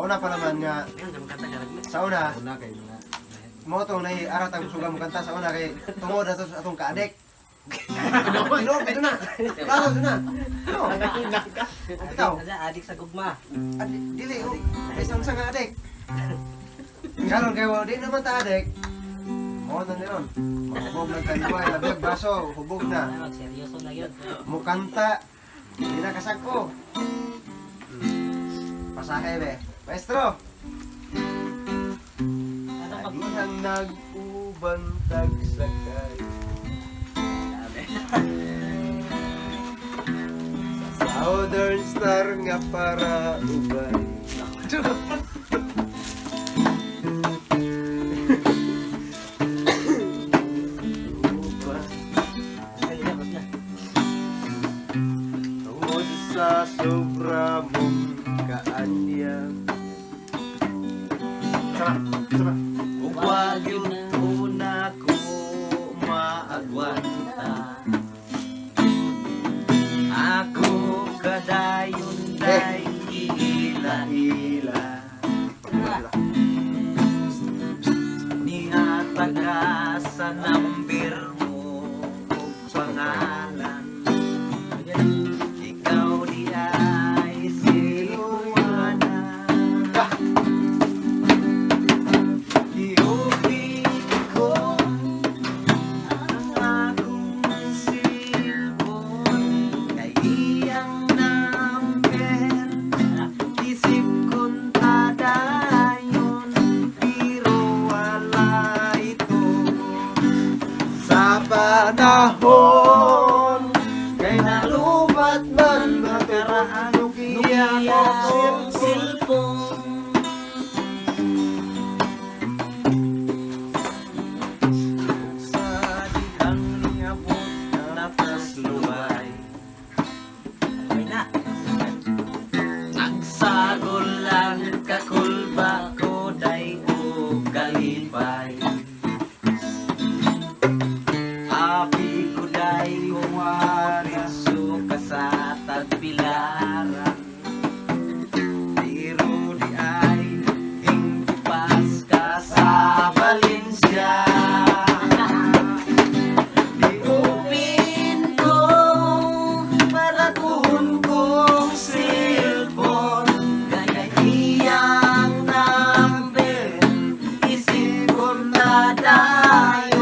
una pa naman nga, sa una, mo itong naiarat ang suga mo kanta sa una kay tungod na sa atong kaadik. Ito na. Tao, ito na. Ikaw. Adik sa gugma. Dili, isang nga adik. Karon kayo, di naman ta adik. Mo na niron. Mahubog ng kanduay, labag baso, hubog na. Seryoso na yun. Mukanta. Hindi na kasako. Pasahe be. Maestro. Adihang nag-ubantag sakay. Southern Star nga para ubay. Tungod sa sobra mong kaanya. Sama. Huwag yun una ko maagwanta. Ako kadayon day hila-hila. Nihatag ka sa number mo o pangalan. Ikaw di ay sinuwana. Iubig ko ang akong silpon. Kay iyang number, isip kong tadayon. Pero wala ito sa panahon. Kay nalubat man makaraan Nokia cellphone. Sa dihang ngabot na pasluway. Okay na. Ang sagol lang kakulba ko day o galipay. Api ko day kumariso kasatag pilaran. Pero di ay hindi pas ka sa Valencia. Diupin ko para tuhon kong cellphone. Kaya iyang number isip ko na dayon.